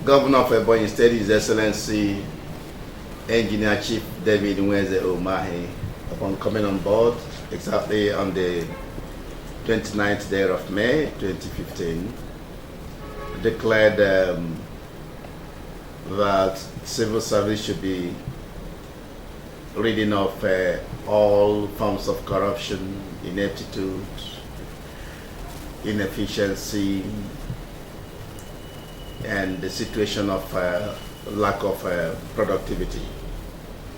Governor of Ebonyi State, His Excellency Engineer Chief David Gov.Umahi, upon coming on board exactly on the 29th day of May 2015, declared that civil service should be ridding of all forms of corruption, ineptitude, inefficiency, and the situation of lack of productivity.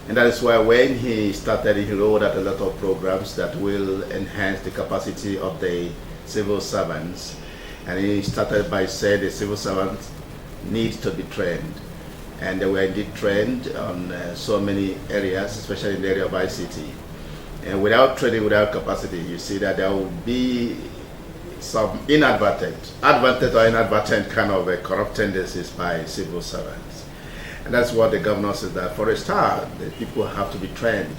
And that is why when he started, he rolled out a lot of programs that will enhance the capacity of the civil servants. And he started by saying the civil servants need to be trained. And they were indeed trained on so many areas, especially in the area of ICT. And without training, without capacity, you see that there will be some advantage or inadvertent kind of corrupt tendencies by civil servants. And that's what the governor says, that for a start, the people have to be trained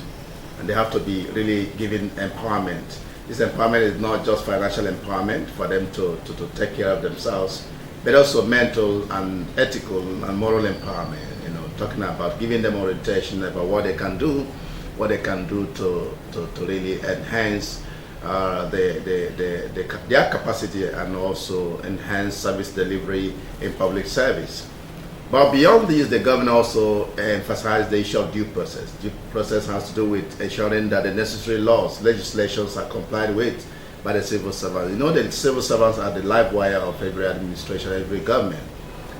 and they have to be really given empowerment. This empowerment is not just financial empowerment for them to take care of themselves, but also mental and ethical and moral empowerment, talking about giving them orientation about what they can do to really enhance their capacity and also enhance service delivery in public service. But beyond this, the governor also emphasized the issue of due process. Due process has to do with ensuring that the necessary laws, legislations are complied with by the civil servants. The civil servants are the live wire of every administration, every government.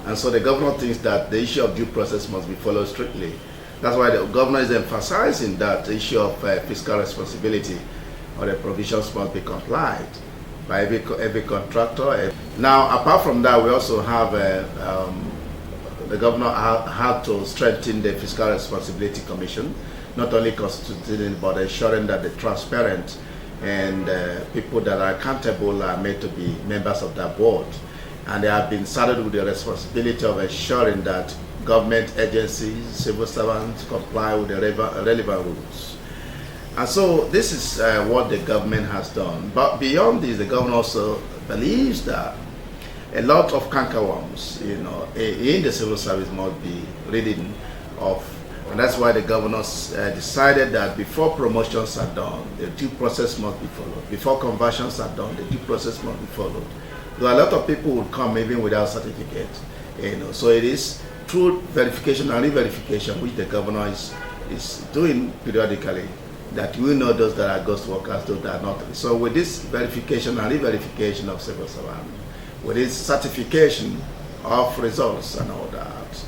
And so the governor thinks that the issue of due process must be followed strictly. That's why the governor is emphasizing that the issue of fiscal responsibility or the provisions must be complied by every contractor. Now, apart from that, we also have the governor had to strengthen the Fiscal Responsibility Commission, not only constituting but ensuring that the transparent and people that are accountable are made to be members of that board. And they have been saddled with the responsibility of ensuring that government agencies, civil servants comply with the relevant rules. And so this is what the government has done. But beyond this, the government also believes that a lot of cankerworms, in the civil service must be ridden off. And that's why the governors decided that before promotions are done, the due process must be followed. Before conversions are done, the due process must be followed. Though a lot of people would come even without certificate, So it is through verification and re-verification, which the governor is doing periodically, that we know those that are ghost workers, those that are not. So with this verification and re-verification of civil servants, with this certification of results and all that,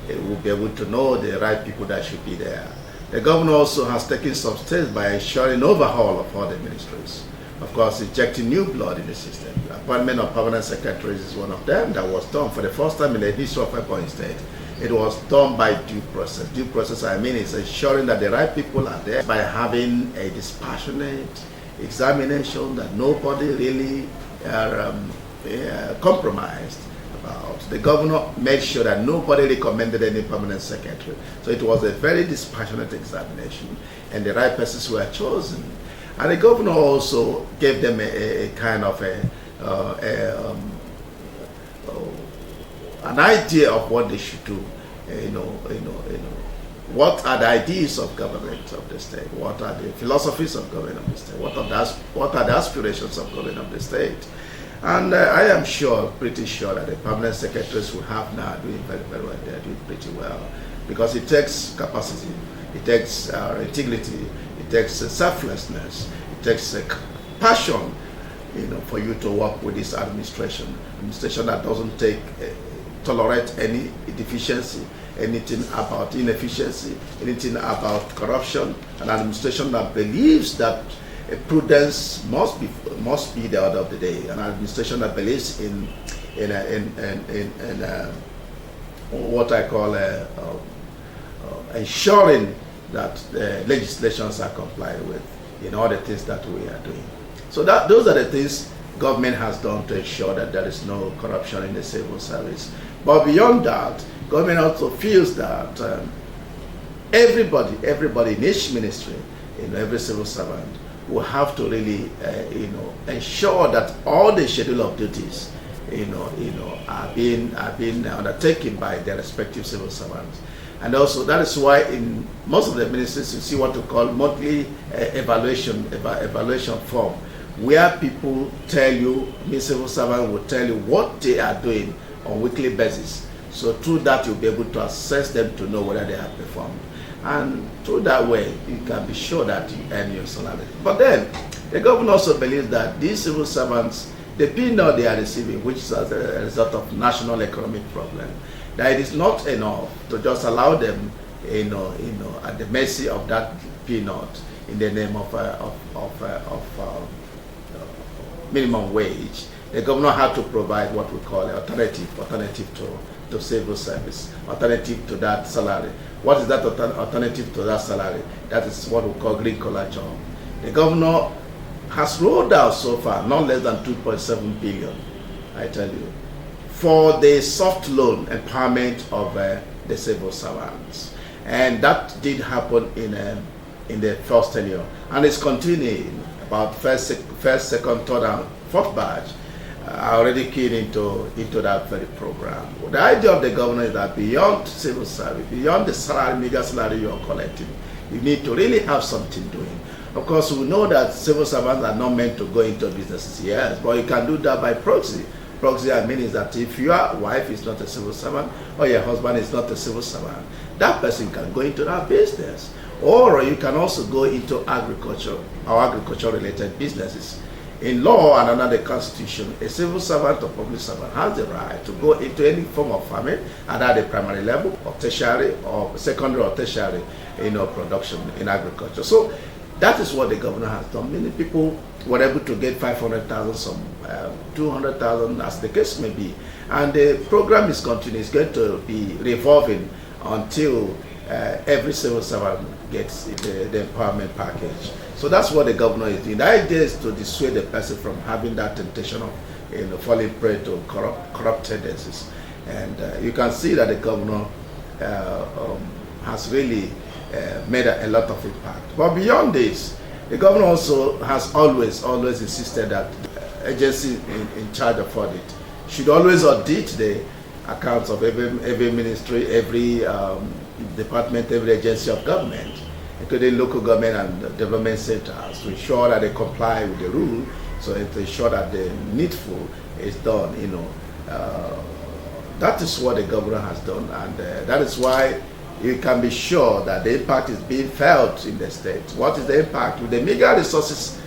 it will be able to know the right people that should be there. The governor also has taken some steps by ensuring overhaul of all the ministries. Of course, injecting new blood in the system. The appointment of permanent secretaries is one of them that was done for the first time in the history of Ebonyi State. It was done by due process. Due process, is ensuring that the right people are there by having a dispassionate examination that nobody really compromised about. The governor made sure that nobody recommended any permanent secretary. So it was a very dispassionate examination and the right persons were chosen. And the governor also gave them a kind of an idea of what they should do. What are the ideas of government of the state? What are the philosophies of government of the state? What are the aspirations of government of the state? And I am pretty sure that the permanent secretaries we have now are doing very, very well. They are doing pretty well because it takes capacity, it takes integrity, it takes selflessness, it takes passion, for you to work with this administration that doesn't tolerate any deficiency, anything about inefficiency, anything about corruption, an administration that believes that prudence must be the order of the day, an administration that believes in what I call ensuring that legislations are complied with in all the things that we are doing. So those are the things government has done to ensure that there is no corruption in the civil service. But beyond that, government also feels that everybody in each ministry, every civil servant, will have to really, ensure that all the schedule of duties, are being undertaken by their respective civil servants. And also that is why in most of the ministries you see what we call monthly evaluation form, where people tell you, the civil servant will tell you what they are doing on weekly basis. So through that you'll be able to assess them to know whether they have performed. And through that way you can be sure that you earn your salary. But then the government also believes that these civil servants, the peanut they are receiving, which is as a result of national economic problem, that it is not enough to just allow them, at the mercy of that peanut in the name of minimum wage. The government had to provide what we call an alternative to civil service, alternative to that salary. What is that alternative to that salary? That is what we call green collar job. The governor has rolled out so far not less than 2.7 billion, I tell you, for the soft loan empowerment of the civil servants. And that did happen in the first tenure, and it's continuing. About first, second, third, and fourth batch are already keyed into that very program. The idea of the governor is that beyond civil service, beyond the salary, meager salary you are collecting, you need to really have something doing. Of course, we know that civil servants are not meant to go into businesses, yes, but you can do that by proxy. Proxy, I mean, is that if your wife is not a civil servant or your husband is not a civil servant, that person can go into that business. Or you can also go into agriculture or agriculture-related businesses. In law and under the Constitution, a civil servant or public servant has the right to go into any form of farming, either the primary level or tertiary or secondary or tertiary, production in agriculture. So that is what the governor has done. Many people were able to get 500,000, some 200,000, as the case may be. And the program is continuing. It's going to be revolving until every civil servant gets the empowerment package. So that's what the governor is doing. The idea is to dissuade the person from having that temptation of falling prey to corrupt tendencies. And you can see that the governor has really made a lot of impact. But beyond this, the governor also has always insisted that the agency in charge of audit should always audit the accounts of every ministry, every department, every agency of government, including local government and development centers, to ensure that they comply with the rule, so to ensure that the needful is done. That is what the governor has done, and that is why you can be sure that the impact is being felt in the state. What is the impact? With the meager resources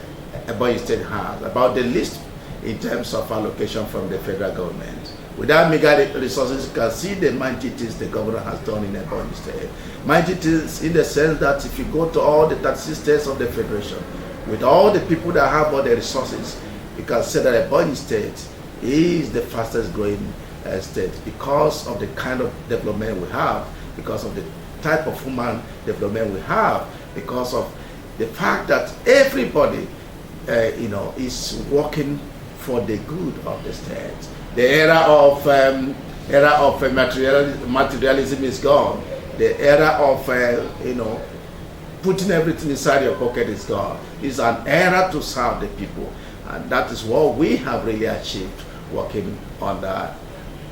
Ebonyi State has, about the least in terms of allocation from the federal government. Without meager resources, you can see the mighty things the governor has done in Ebonyi State. Mighty things in the sense that if you go to all the 36 states of the federation, with all the people that have all the resources, you can say that Ebonyi State is the fastest growing state because of the kind of development we have, because of the type of human development we have, because of the fact that everybody is working for the good of the state. The era of materialism is gone. The era of putting everything inside your pocket is gone. It's an era to serve the people, and that is what we have really achieved working under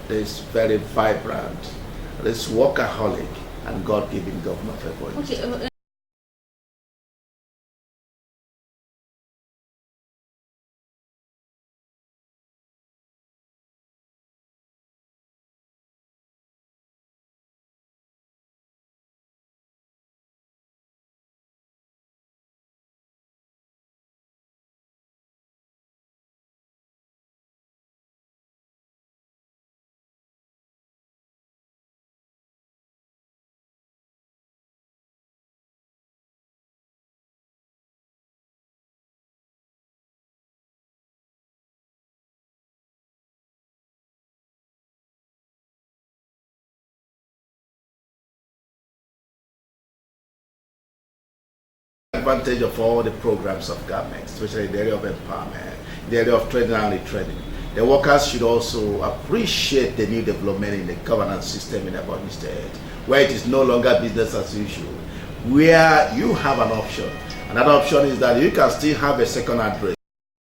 this very vibrant, this workaholic and God-given governor of Ebonyi. Okay. Advantage of all the programs of government, especially in the area of empowerment, the area of training and retraining. The workers should also appreciate the new development in the governance system in Ebonyi State, where it is no longer business as usual, where you have an option. Another option is that you can still have a second address.